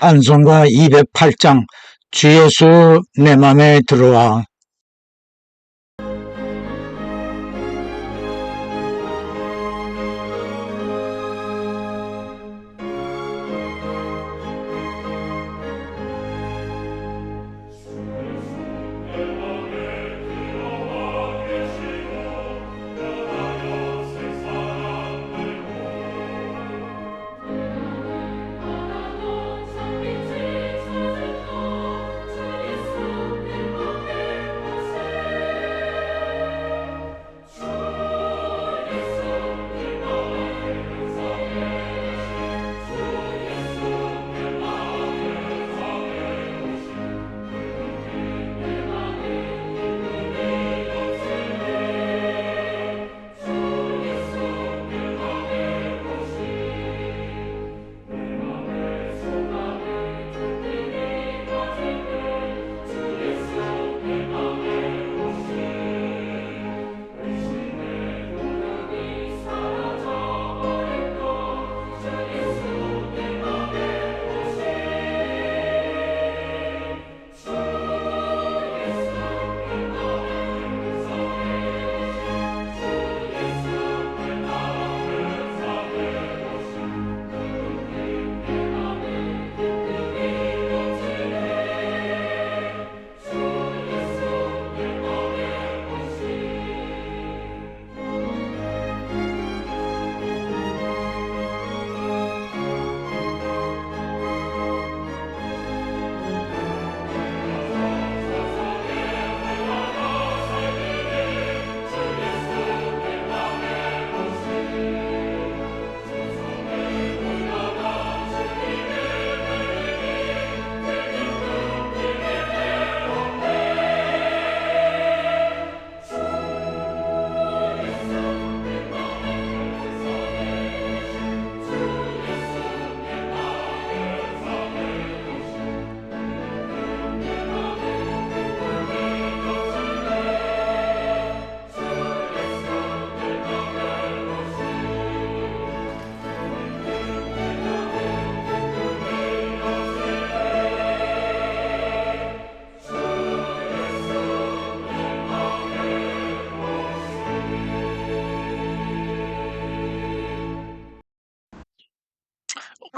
찬송가 208장 주 예수 내 맘에 들어와.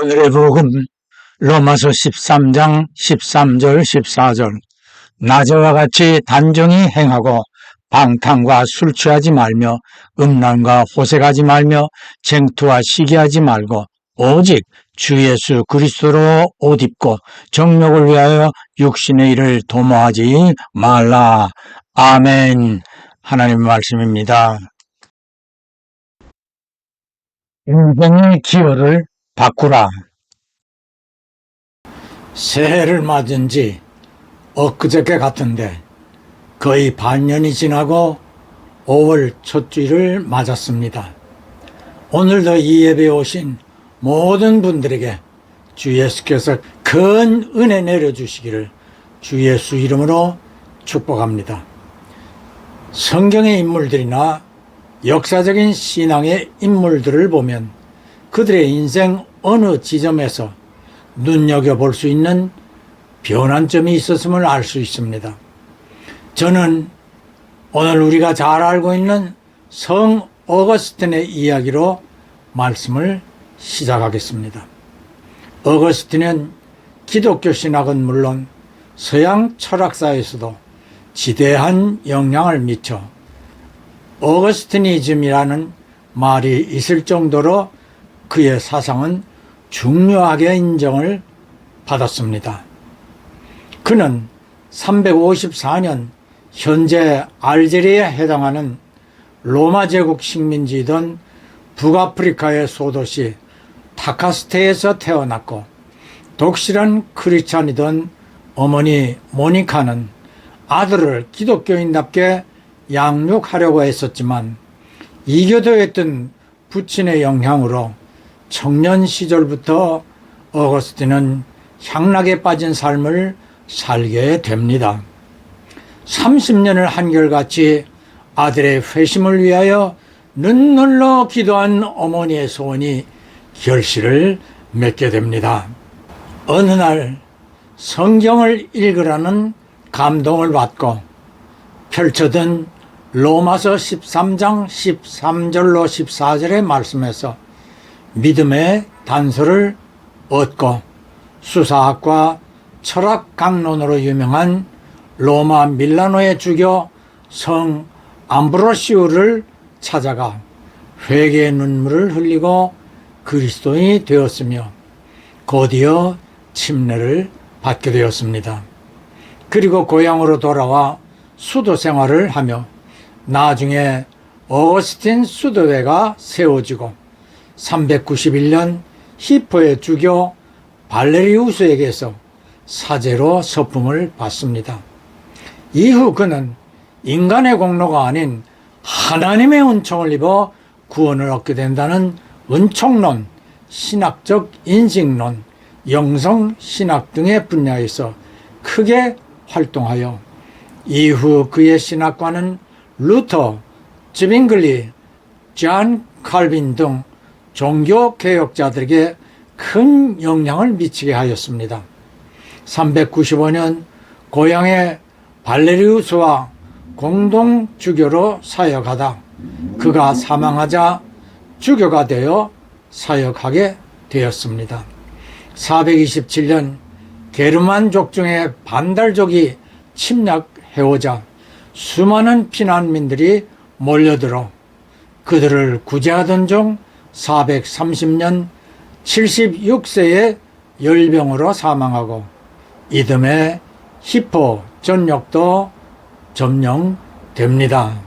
오늘의 복음 로마서 13장 13절 14절. 낮에와 같이 단정히 행하고 방탕과 술 취하지 말며 음란과 호색하지 말며 쟁투와 시기하지 말고 오직 주 예수 그리스도로 옷 입고 정욕을 위하여 육신의 일을 도모하지 말라. 아멘. 하나님의 말씀입니다. 인생의 기호를 바꾸라. 새해를 맞은 지 엊그저께 같은데 거의 반년이 지나고 5월 첫 주일을 맞았습니다. 오늘도 이 예배에 오신 모든 분들에게 주 예수께서 큰 은혜 내려주시기를 주 예수 이름으로 축복합니다. 성경의 인물들이나 역사적인 신앙의 인물들을 보면 그들의 인생 어느 지점에서 눈여겨볼 수 있는 변환점이 있었음을 알 수 있습니다. 저는 오늘 우리가 잘 알고 있는 성 어거스틴의 이야기로 말씀을 시작하겠습니다. 어거스틴은 기독교 신학은 물론 서양 철학사에서도 지대한 영향을 미쳐 어거스티니즘이라는 말이 있을 정도로 그의 사상은 중요하게 인정을 받았습니다. 그는 354년 현재 알제리에 해당하는 로마 제국 식민지이던 북아프리카의 소도시 타카스테에서 태어났고 독실한 크리스찬이던 어머니 모니카는 아들을 기독교인답게 양육하려고 했었지만 이교도였던 부친의 영향으로 청년 시절부터 어거스틴은 향락에 빠진 삶을 살게 됩니다. 30년을 한결같이 아들의 회심을 위하여 눈물로 기도한 어머니의 소원이 결실을 맺게 됩니다. 어느 날 성경을 읽으라는 감동을 받고 펼쳐든 로마서 13장 13절로 14절의 말씀에서 믿음의 단서를 얻고 수사학과 철학 강론으로 유명한 로마 밀라노의 주교 성 암브로시우를 찾아가 회개의 눈물을 흘리고 그리스도인이 되었으며 곧이어 침례를 받게 되었습니다. 그리고 고향으로 돌아와 수도 생활을 하며 나중에 어거스틴 수도회가 세워지고 391년 히포의 주교 발레리우스에게서 사제로 서품을 받습니다. 이후 그는 인간의 공로가 아닌 하나님의 은총을 입어 구원을 얻게 된다는 은총론, 신학적 인식론, 영성신학 등의 분야에서 크게 활동하여 이후 그의 신학과는 루터, 즈빙글리, 존 칼빈 등 종교개혁자들에게 큰 영향을 미치게 하였습니다. 395년 고향의 발레리우스와 공동 주교로 사역하다 그가 사망하자 주교가 되어 사역하게 되었습니다. 427년 게르만족 중에 반달족이 침략해오자 수많은 피난민들이 몰려들어 그들을 구제하던 중 430년 76세의 열병으로 사망하고 이듬해 히포 전역도 점령됩니다.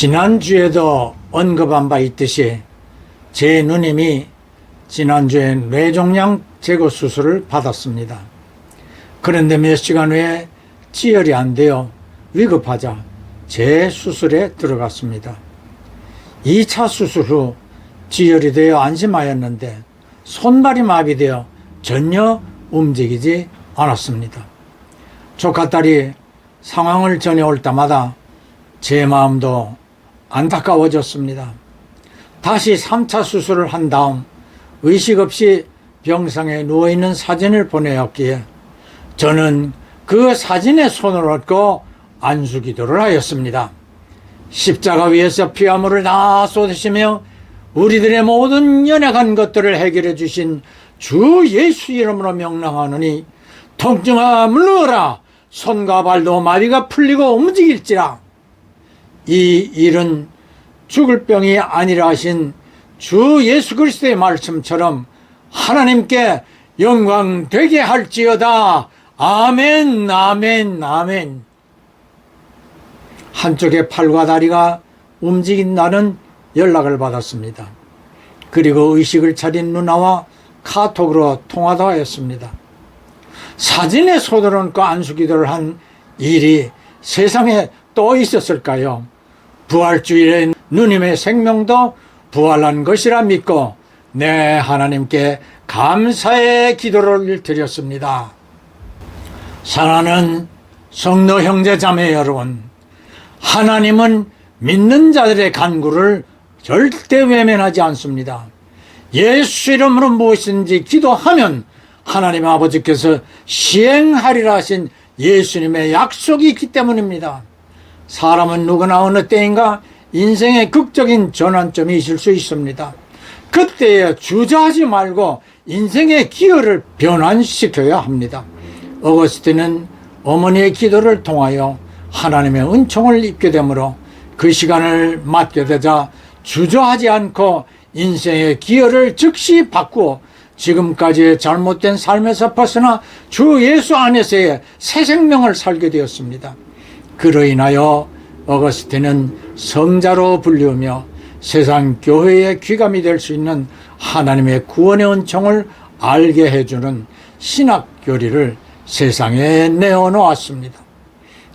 지난주에도 언급한 바 있듯이 제 누님이 지난주에 뇌종양 제거 수술을 받았습니다. 그런데 몇 시간 후에 지혈이 안 되어 위급하자 재수술에 들어갔습니다. 2차 수술 후 지혈이 되어 안심하였는데 손발이 마비되어 전혀 움직이지 않았습니다. 조카딸이 상황을 전해올 때마다 제 마음도 안타까워졌습니다. 다시 3차 수술을 한 다음 의식 없이 병상에 누워있는 사진을 보내었기에 저는 그 사진에 손을 얹고 안수기도를 하였습니다. 십자가 위에서 피와 물을 다 쏟으시며 우리들의 모든 연약한 것들을 해결해 주신 주 예수 이름으로 명령하노니 통증아 물러가라. 손과 발도 마비가 풀리고 움직일지라. 이 일은 죽을 병이 아니라 하신 주 예수 그리스도의 말씀처럼 하나님께 영광 되게 할지어다. 아멘, 아멘, 아멘. 한쪽의 팔과 다리가 움직인다는 연락을 받았습니다. 그리고 의식을 차린 누나와 카톡으로 통화도 하였습니다. 사진에 손을 얹고 안수기도를 한 일이 세상에 또 있었을까요? 부활주일에 누님의 생명도 부활한 것이라 믿고 하나님께 감사의 기도를 드렸습니다. 사랑하는 성도 형제 자매 여러분, 하나님은 믿는 자들의 간구를 절대 외면하지 않습니다. 예수 이름으로 무엇인지 기도하면 하나님 아버지께서 시행하리라 하신 예수님의 약속이 있기 때문입니다. 사람은 누구나 어느 때인가 인생의 극적인 전환점이 있을 수 있습니다. 그때에 주저하지 말고 인생의 기여를 변환시켜야 합니다. 어거스틴은 어머니의 기도를 통하여 하나님의 은총을 입게 되므로 그 시간을 맞게 되자 주저하지 않고 인생의 기여를 즉시 바꾸어 지금까지의 잘못된 삶에서 벗어나 주 예수 안에서의 새 생명을 살게 되었습니다. 그로 인하여 어거스틴은 성자로 불리우며 세상 교회의 귀감이 될 수 있는 하나님의 구원의 은총을 알게 해주는 신학 교리를 세상에 내어놓았습니다.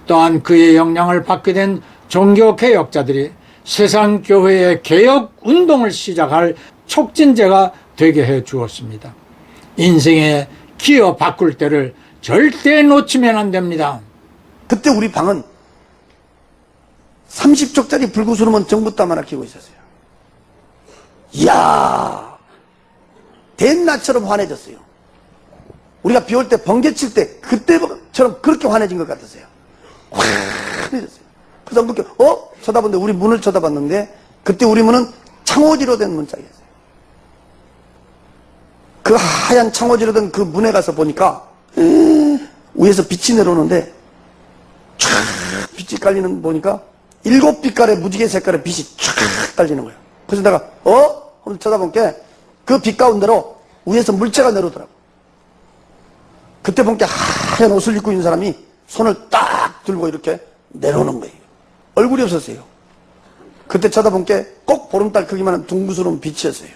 또한 그의 영향을 받게 된 종교 개혁자들이 세상 교회의 개혁 운동을 시작할 촉진제가 되게 해 주었습니다. 인생의 기어 바꿀 때를 절대 놓치면 안 됩니다. 그때 우리 방은 30쪽짜리 불구스름은 전부 다 하나 키고 있었어요. 이야, 대낮처럼 환해졌어요. 우리가 비 올 때 번개 칠 때 그때처럼 그렇게 환해진 것 같았어요. 환해졌어요. 그래서 한번 쳐다봤는데 우리 문을 쳐다봤는데 그때 우리 문은 창호지로 된 문짝이었어요. 그 하얀 창호지로 된 그 문에 가서 보니까 위에서 빛이 내려오는데 쫙 빛이 깔리는 보니까 7빛깔의 무지개 색깔의 빛이 쫙 깔리는 거예요. 그래서 내가 한번 쳐다본 게 그 빛 가운데로 위에서 물체가 내려오더라고. 그때 본 게 하얀 옷을 입고 있는 사람이 손을 딱 들고 이렇게 내려오는 거예요. 얼굴이 없었어요. 그때 쳐다본 게 꼭 보름달 크기만한 둥그스러운 빛이었어요.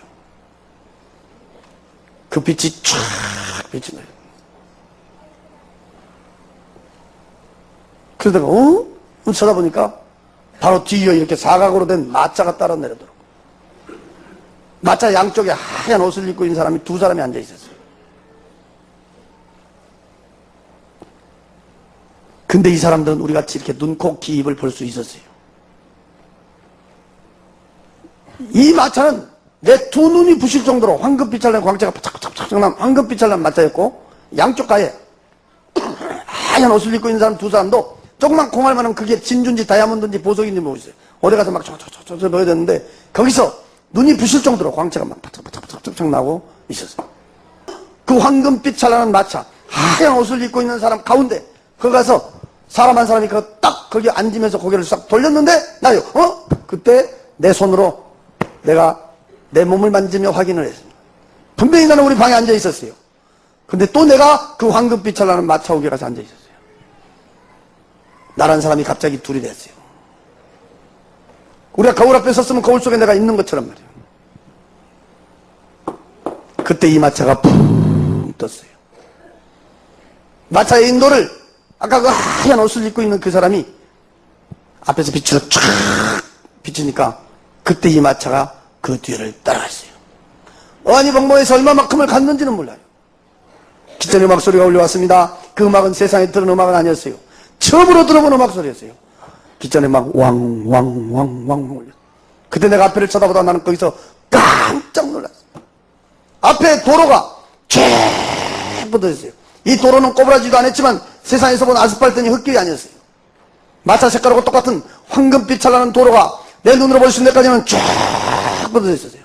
그 빛이 쫙 비친 거예요. 그래서 내가 쳐다보니까 바로 뒤에 이렇게 사각으로 된 마자가 따라 내려오더라고. 마자 양쪽에 하얀 옷을 입고 있는 사람이 두 사람이 앉아 있었어요. 근데 이 사람들은 우리 같이 이렇게 눈, 코, 귀, 입을 볼 수 있었어요. 이 마차는 내 두 눈이 부실 정도로 황금빛을 낸 광채가 바짝바짝 난 황금빛을 낸 마차였고, 양쪽 가에 하얀 옷을 입고 있는 사람 두 사람도 조그만 콩알만한 그게 진주인지 다이아몬드인지 보석인지 모르겠어요. 어디 가서 막 저저저저 넣어야 되는데 거기서 눈이 부실 정도로 광채가 막 바짝바짝 나고 있었어요. 그 황금빛 찬란한 마차, 하얀 옷을 입고 있는 사람 가운데 거기 가서 사람 한 사람이 딱 거기 앉으면서 고개를 싹 돌렸는데 나요. 그때 내 손으로 내가 내 몸을 만지며 확인을 했습니다. 분명히 나는 우리 방에 앉아 있었어요. 근데 또 내가 그 황금빛 찬란한 마차 위에 가서 앉아 있었어요. 나란 사람이 갑자기 둘이 됐어요. 우리가 거울 앞에 섰으면 거울 속에 내가 있는 것처럼 말이에요. 그때 이 마차가 푹 떴어요. 마차의 인도를 아까 그 하얀 옷을 입고 있는 그 사람이 앞에서 빛으로 쫙 비치니까 그때 이 마차가 그 뒤를 따라갔어요. 어안이벙벙해서 얼마만큼을 갔는지는 몰라요. 기찬의 음악 소리가 울려왔습니다. 그 음악은 세상에 들은 음악은 아니었어요. 처음으로 들어본 음악 소리였어요. 기찬의 막 왕왕왕왕왕 울렸어요. 그때 내가 앞에를 쳐다보다 나는 거기서 깜짝 놀랐어요. 앞에 도로가 쫙 뻗어 있어요. 이 도로는 꼬부라지도 않았지만 세상에서 본 아스팔트니 흙길이 아니었어요. 마차 색깔하고 똑같은 황금빛 찰나는 도로가 내 눈으로 볼 수 있는 데까지는 쫙 뻗어 있었어요.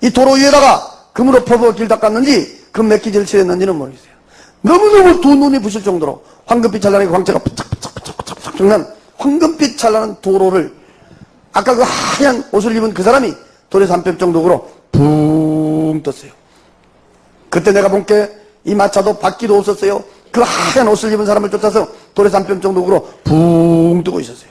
이 도로 위에다가 금으로 퍼부어 길 닦았는지 금 맺기질을 칠했는지는 모르겠어요. 너무너무 두 눈이 부실 정도로 황금빛 찰나는 광채가 푸착푸착푸착푸착 난 황금빛 찰나는 도로를 아까 그 하얀 옷을 입은 그 사람이 도로에서 한 뼘 정도로 붕 떴어요. 그때 내가 본 게 이 마차도 바퀴도 없었어요. 그 하얀 옷을 입은 사람을 쫓아서 도로에서 한 뼘 정도로 붕 뜨고 있었어요.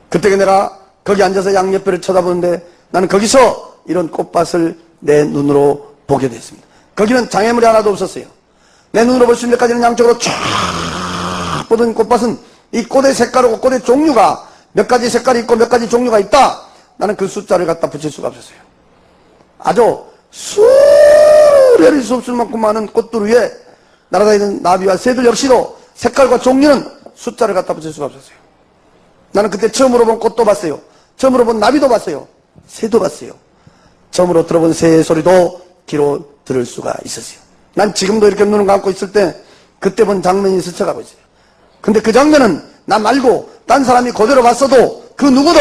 그때 내가 거기 앉아서 양옆에를 쳐다보는데 나는 거기서 이런 꽃밭을 내 눈으로 보게 됐습니다. 거기는 장애물이 하나도 없었어요. 내 눈으로 볼 수 있는 데까지는 양쪽으로 쫙 뻗은 꽃밭은 이 꽃의 색깔하고 꽃의 종류가 몇 가지 색깔이 있고 몇 가지 종류가 있다. 나는 그 숫자를 갖다 붙일 수가 없었어요. 아주 수레를 수 없을 만큼 많은 꽃들 위에 날아다니는 나비와 새들 역시도 색깔과 종류는 숫자를 갖다 붙일 수가 없었어요. 나는 그때 처음으로 본 꽃도 봤어요. 처음으로 본 나비도 봤어요. 새도 봤어요. 처음으로 들어본 새의 소리도 귀로 들을 수가 있었어요. 난 지금도 이렇게 눈을 감고 있을 때 그때 본 장면이 스쳐가고 있어요. 근데 그 장면은 나 말고 딴 사람이 그대로 봤어도 그 누구도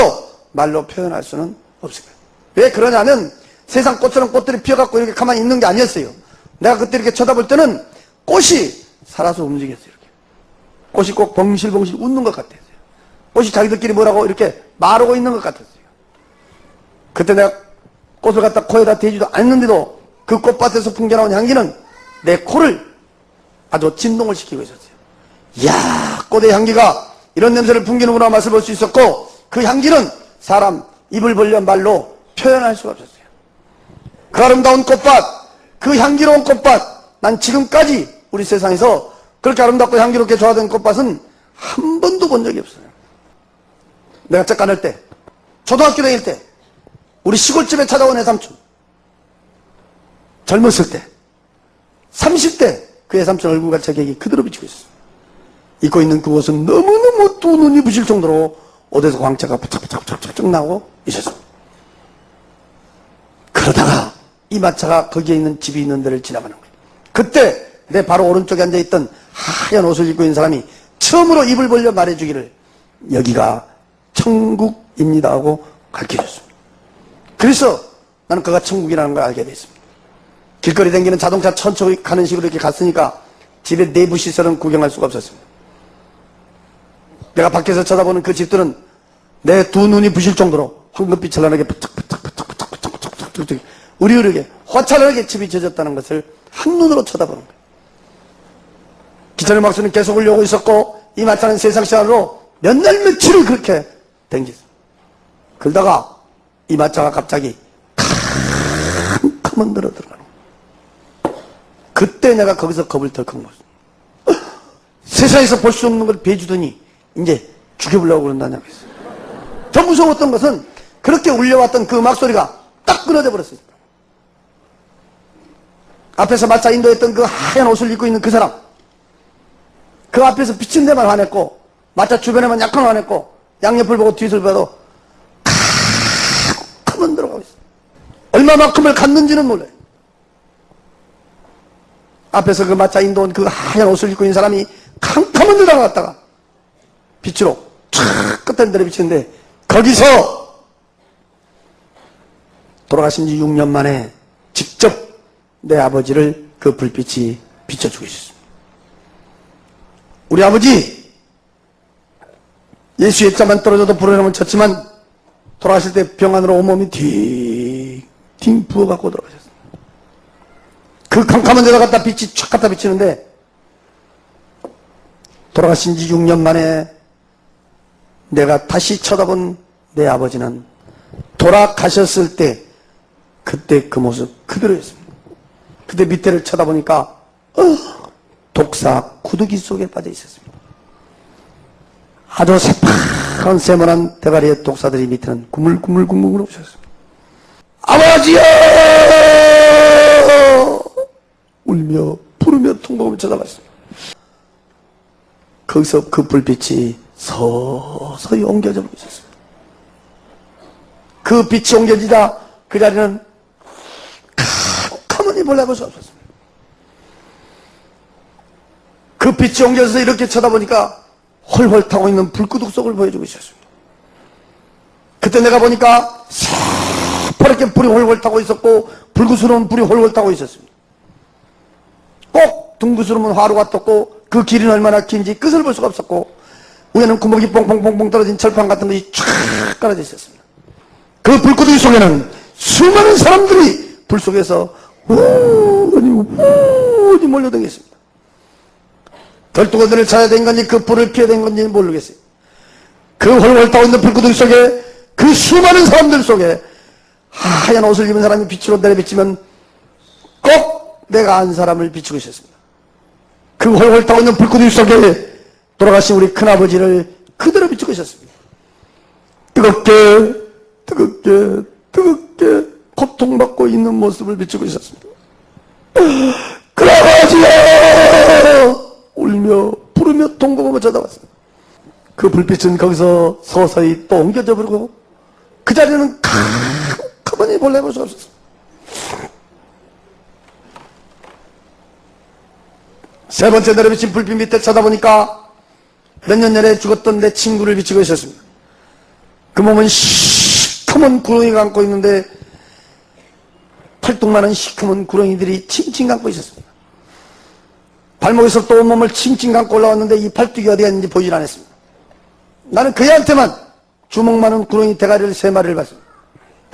말로 표현할 수는 없을 거예요. 왜 그러냐면 세상 꽃처럼 꽃들이 피어갖고 이렇게 가만히 있는 게 아니었어요. 내가 그때 이렇게 쳐다볼 때는 꽃이 살아서 움직였어요. 이렇게. 꽃이 꼭 벙실벙실 웃는 것 같았어요. 꽃이 자기들끼리 뭐라고 이렇게 말하고 있는 것 같았어요. 그때 내가 꽃을 갖다 코에다 대지도 않는데도 그 꽃밭에서 풍겨나온 향기는 내 코를 아주 진동을 시키고 있었어요. 이야, 꽃의 향기가 이런 냄새를 풍기는구나 맛을 볼 수 있었고 그 향기는 사람 입을 벌려 말로 표현할 수가 없었어요. 그 아름다운 꽃밭, 그 향기로운 꽃밭, 난 지금까지 우리 세상에서 그렇게 아름답고 향기롭게 조화된 꽃밭은 한 번도 본 적이 없어요. 내가 짝가늘 때, 초등학교 다닐 때, 우리 시골집에 찾아온 애삼촌, 젊었을 때, 30대 그 애삼촌 얼굴과 제격이 그대로 비치고 있었어요. 입고 있는 그 옷은 너무너무 두 눈이 부실 정도로 옷에서 광채가 부착부착부착 나고 있었습니다. 그러다가 이 마차가 거기에 있는 집이 있는 데를 지나가는 거예요. 그때 내 바로 오른쪽에 앉아있던 하얀 옷을 입고 있는 사람이 처음으로 입을 벌려 말해주기를 여기가 천국입니다 하고 가르쳐줬습니다. 그래서 나는 그가 천국이라는 걸 알게 됐습니다. 길거리 다니는 자동차 천천히 가는 식으로 이렇게 갔으니까 집의 내부 시설은 구경할 수가 없었습니다. 내가 밖에서 쳐다보는 그 집들은 내 두 눈이 부실 정도로 황금빛 찬란하게 으리으리게 화창하게 집이 젖었다는 것을 한눈으로 쳐다보는 거예요. 기차의 막수는 계속 울려오고 있었고 이 마차는 세상 시간으로 몇 날 며칠을 그렇게 댕겼어요. 그러다가 이 마차가 갑자기 캄캄한 데로 들어가는 거예요. 그때 내가 거기서 겁을 덜컥 먹었어요. 세상에서 볼 수 없는 걸 베주더니 이제 죽여보려고 그런다냐고 했어요. 더 무서웠던 것은 그렇게 울려왔던 그 음악 소리가 딱 끊어져 버렸어요. 앞에서 마차 인도했던 그 하얀 옷을 입고 있는 그 사람, 그 앞에서 비친 데만 화냈고 마차 주변에만 약간 화냈고 양옆을 보고 뒤를 봐도 캄캄한 들어가고 있어요. 얼마만큼을 갔는지는 몰라요. 앞에서 그 마차 인도온 그 하얀 옷을 입고 있는 사람이 캄캄한 데 다가갔다가 빛으로 촥 끝에 내려 비치는데 거기서 돌아가신 지 6년 만에 직접 내 아버지를 그 불빛이 비춰주고 있었습니다. 우리 아버지 예수의 자만 떨어져도 불어나면 쳤지만 돌아가실 때 병안으로 온몸이 딩 부어갖고 돌아가셨습니다. 그 캄캄한 데다 갖다 빛이 촥 갖다 비치는데 돌아가신 지 6년 만에 내가 다시 쳐다본 내 아버지는 돌아가셨을 때 그때 그 모습 그대로였습니다. 그때 밑에를 쳐다보니까 독사 구더기 속에 빠져 있었습니다. 아주 새파란 세모난 대가리의 독사들이 밑에는 구물구물구물 오셨습니다. 아버지여! 울며 부르며 통곡하며 쳐다봤습니다. 거기서 그 불빛이 서서히 옮겨져 있었습니다. 그 빛이 옮겨지자 그 자리는 가만히 몰라볼 수 없었습니다. 그 빛이 옮겨져서 이렇게 쳐다보니까 헐헐 타고 있는 불구둑 속을 보여주고 있었습니다. 그때 내가 보니까 새파랗게 불이 헐헐 타고 있었고 불구스러운 불이 헐헐 타고 있었습니다. 꼭 둥그스러운 화로가 떴고 그 길이는 얼마나 긴지 끝을 볼 수가 없었고 위에는 구멍이 뽕뽕뽕뽕 떨어진 철판 같은 것이 쫙 깔아져 있었습니다. 그 불구덩이 속에는 수많은 사람들이 불 속에서 우니 몰려들겠습니다. 결투거들을 찾아야 된 건지 그 불을 피해야 된 건지 모르겠어요. 그 헐헐 타고 있는 불구덩이 속에 그 수많은 사람들 속에 하얀 옷을 입은 사람이 빛으로 내려비치면 꼭 내가 안 사람을 비추고 있었습니다. 그 헐헐 타고 있는 불구덩이 속에 돌아가신 우리 큰아버지를 그대로 비추고 있었습니다. 뜨겁게 고통받고 있는 모습을 비추고 있었습니다. 큰아버지야! 울며 부르며 통곡하며 쳐다봤습니다. 그 불빛은 거기서 서서히 또 옮겨져 버리고 그 자리는 가만히 몰라볼 수가 없었습니다. 세 번째 내려비친 불빛 밑에 쳐다보니까 몇 년 전에 죽었던 내 친구를 비추고 있었습니다. 그 몸은 시커먼 구렁이가 안고 있는데 팔뚝만한 시커먼 구렁이들이 칭칭 감고 있었습니다. 발목에서 또 온몸을 칭칭 감고 올라왔는데 이 팔뚝이 어디가 있는지 보질 않았습니다. 나는 그 애한테만 주먹만한 구렁이 대가리를 3마리를 봤습니다.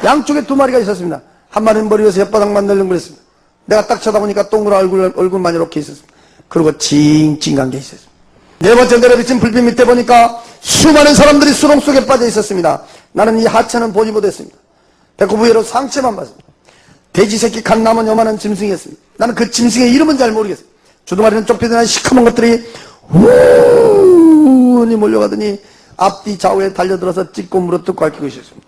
양쪽에 2마리가 있었습니다. 한 마리는 머리 위에서 혓바닥만 널렁거렸습니다. 내가 딱 쳐다보니까 동그란 얼굴만 이렇게 있었습니다. 그리고 칭칭 감겨 있었습니다. 네 번째 내려비친 불빛 밑에 보니까 수많은 사람들이 수렁 속에 빠져 있었습니다. 나는 이 하체는 보지 못했습니다. 배꼽 위로 상체만 봤습니다. 돼지 새끼 간 남은 요만한 짐승이었습니다. 나는 그 짐승의 이름은 잘 모르겠어요. 주둥아리는 좁히던 시커먼 것들이 우니 몰려가더니 앞뒤 좌우에 달려들어서 찢고 물어뜯고 앓히고 있었습니다.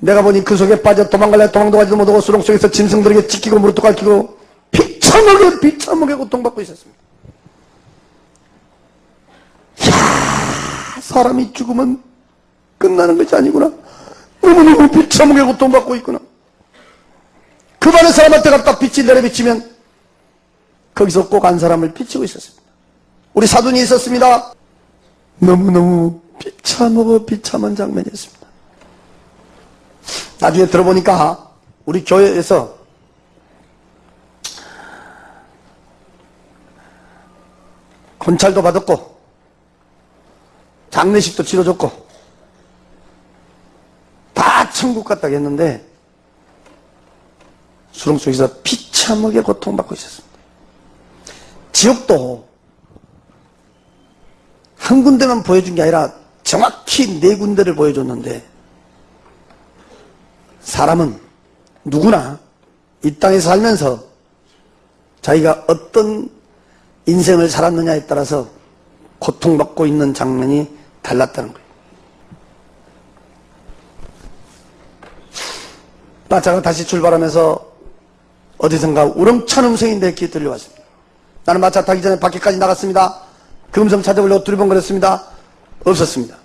내가 보니 그 속에 빠져 도망갈래 도망도 가지도 못하고 수렁 속에서 짐승들에게 찢기고 물어뜯고 앓히고 비참하게 고통받고 있었습니다. 사람이 죽으면 끝나는 것이 아니구나. 너무너무 비참하게 고통받고 있구나. 그 많은 사람한테 갖다 빛이 내려비치면 거기서 꼭 한 사람을 비추고 있었습니다. 우리 사돈이 있었습니다. 너무너무 비참한 장면이었습니다. 나중에 들어보니까 우리 교회에서 건찰도 받았고 장례식도 치러줬고 다 천국 갔다고 했는데 수렁 속에서 비참하게 고통받고 있었습니다. 지옥도 한 군데만 보여준 게 아니라 정확히 4군데를 보여줬는데 사람은 누구나 이 땅에 살면서 자기가 어떤 인생을 살았느냐에 따라서 고통받고 있는 장면이 달랐다는 거예요. 마차가 다시 출발하면서 어디선가 우렁찬 음성이 내 귀에 들려왔습니다. 나는 마차 타기 전에 밖에까지 나갔습니다. 그 음성 찾아보려고 두리번거렸습니다. 없었습니다.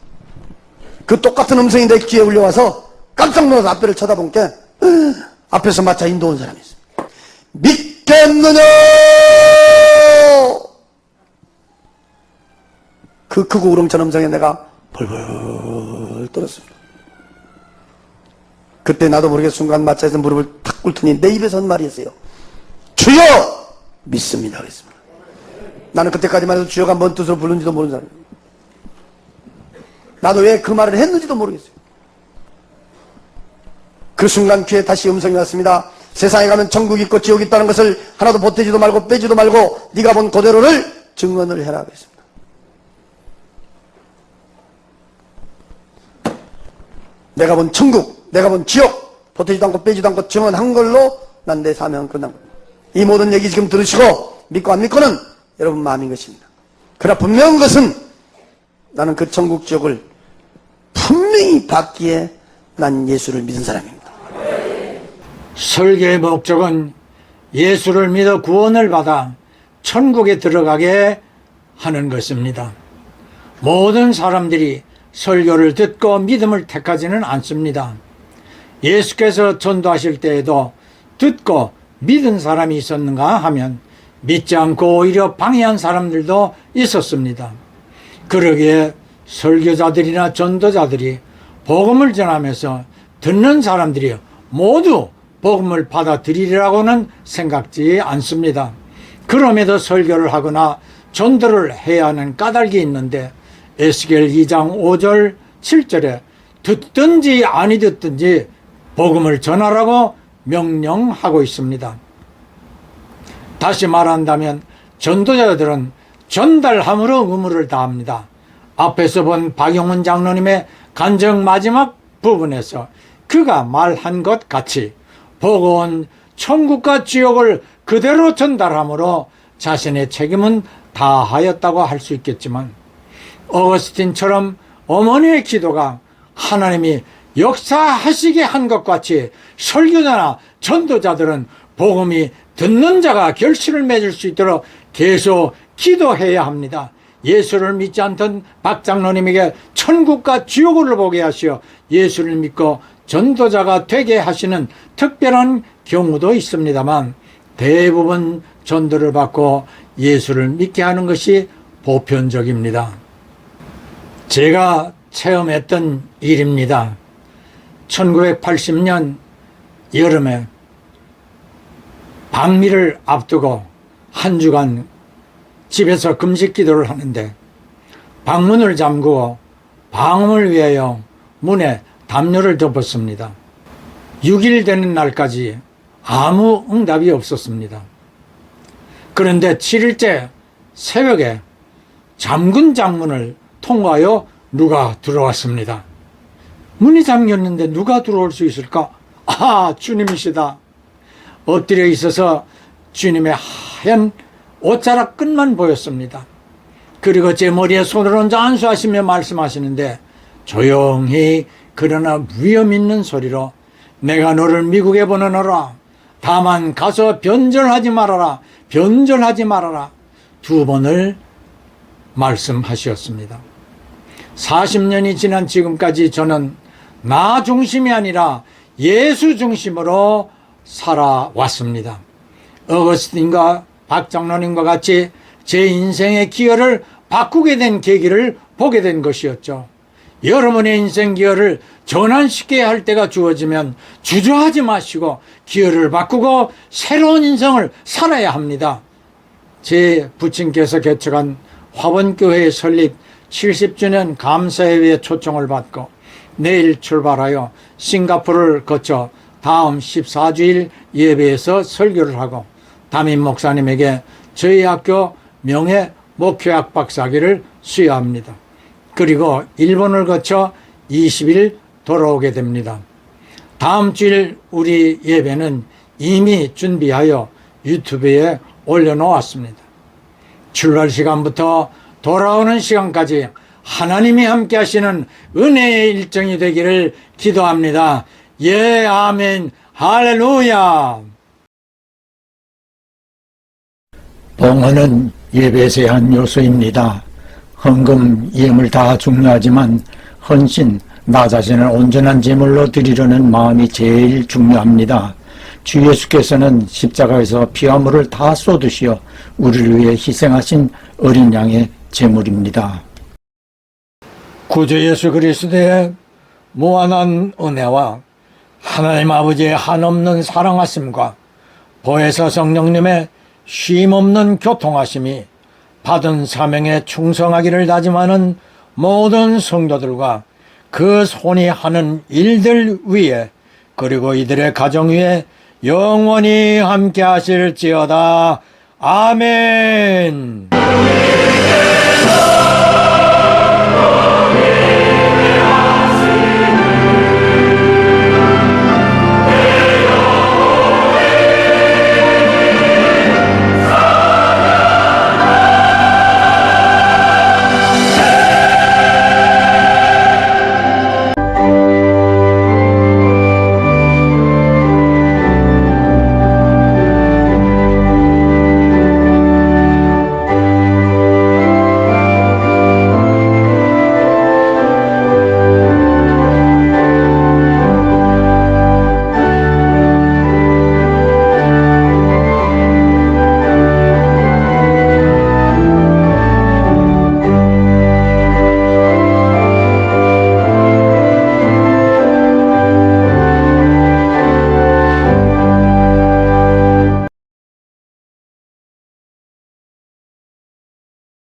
그 똑같은 음성이 내 귀에 울려와서 깜짝 놀라서 앞에를 쳐다본 게 앞에서 마차 인도 온 사람이 있어요. 믿겠느냐? 그 크고 우렁찬 음성에 내가 벌벌 떨었습니다. 그때 나도 모르게 순간 마차에서 무릎을 탁 꿇더니 내 입에서 한 말이었어요. 주여! 믿습니다. 그랬습니다. 나는 그때까지만 해도 주여가 뭔 뜻으로 부르는지도 모르는 사람이에요. 나도 왜 그 말을 했는지도 모르겠어요. 그 순간 귀에 다시 음성이 왔습니다. 세상에 가면 천국이 있고 지옥이 있다는 것을 하나도 보태지도 말고 빼지도 말고 네가 본 그대로를 증언을 해라 그랬습니다. 내가 본 천국, 내가 본 지옥, 보태지도 않고 빼지도 않고 증언한 걸로 난 내 사명은 끝난 겁니다. 이 모든 얘기 지금 들으시고 믿고 안 믿고는 여러분 마음인 것입니다. 그러나 분명한 것은 나는 그 천국 지옥을 분명히 받기에 난 예수를 믿은 사람입니다. 설교의 목적은 예수를 믿어 구원을 받아 천국에 들어가게 하는 것입니다. 모든 사람들이 설교를 듣고 믿음을 택하지는 않습니다. 예수께서 전도하실 때에도 듣고 믿은 사람이 있었는가 하면 믿지 않고 오히려 방해한 사람들도 있었습니다. 그러기에 설교자들이나 전도자들이 복음을 전하면서 듣는 사람들이 모두 복음을 받아들이리라고는 생각지 않습니다. 그럼에도 설교를 하거나 전도를 해야 하는 까닭이 있는데 에스겔 2장 5절 7절에 듣든지 아니 듣든지 복음을 전하라고 명령하고 있습니다. 다시 말한다면 전도자들은 전달함으로 의무를 다합니다. 앞에서 본 박용훈 장로님의 간증 마지막 부분에서 그가 말한 것 같이 복음 천국과 지옥을 그대로 전달함으로 자신의 책임은 다하였다고 할 수 있겠지만 어거스틴처럼 어머니의 기도가 하나님이 역사하시게 한 것 같이 설교자나 전도자들은 복음이 듣는 자가 결실을 맺을 수 있도록 계속 기도해야 합니다. 예수를 믿지 않던 박 장로님에게 천국과 지옥을 보게 하시어 예수를 믿고 전도자가 되게 하시는 특별한 경우도 있습니다만 대부분 전도를 받고 예수를 믿게 하는 것이 보편적입니다. 제가 체험했던 일입니다. 1980년 여름에 방미를 앞두고 한 주간 집에서 금식 기도를 하는데 방문을 잠그고 방음을 위하여 문에 담요를 덮었습니다. 6일 되는 날까지 아무 응답이 없었습니다. 그런데 7일째 새벽에 잠근 장문을 통과하여 누가 들어왔습니다. 문이 잠겼는데 누가 들어올 수 있을까? 아, 주님이시다. 엎드려 있어서 주님의 하얀 옷자락 끝만 보였습니다. 그리고 제 머리에 손을 얹어 안수하시며 말씀하시는데 조용히 그러나 위험 있는 소리로 내가 너를 미국에 보내노라. 다만 가서 변절하지 말아라. 변절하지 말아라. 2번을 말씀하셨습니다. 40년이 지난 지금까지 저는 나 중심이 아니라 예수 중심으로 살아왔습니다. 어거스틴과 박 장로님과 같이 제 인생의 기여를 바꾸게 된 계기를 보게 된 것이었죠. 여러분의 인생 기여를 전환시켜야 할 때가 주어지면 주저하지 마시고 기여를 바꾸고 새로운 인생을 살아야 합니다. 제 부친께서 개척한 화원교회 설립 70주년 감사회에 초청을 받고 내일 출발하여 싱가포르를 거쳐 다음 14주일 예배에서 설교를 하고 담임 목사님에게 저희 학교 명예 목회학 박사학위를 수여합니다. 그리고 일본을 거쳐 20일 돌아오게 됩니다. 다음 주일 우리 예배는 이미 준비하여 유튜브에 올려놓았습니다. 출발 시간부터 돌아오는 시간까지 하나님이 함께 하시는 은혜의 일정이 되기를 기도합니다. 예, 아멘, 할렐루야. 봉헌은 예배의 한 요소입니다. 헌금, 예물 다 중요하지만 헌신, 나 자신을 온전한 제물로 드리려는 마음이 제일 중요합니다. 주 예수께서는 십자가에서 피와 물을 다 쏟으시어 우리를 위해 희생하신 어린 양의 제물입니다. 구주 예수 그리스도의 무한한 은혜와 하나님 아버지의 한없는 사랑하심과 보혜사 성령님의 쉼없는 교통하심이 받은 사명에 충성하기를 다짐하는 모든 성도들과 그 손이 하는 일들 위에 그리고 이들의 가정 위에 영원히 함께 하실지어다. 아멘.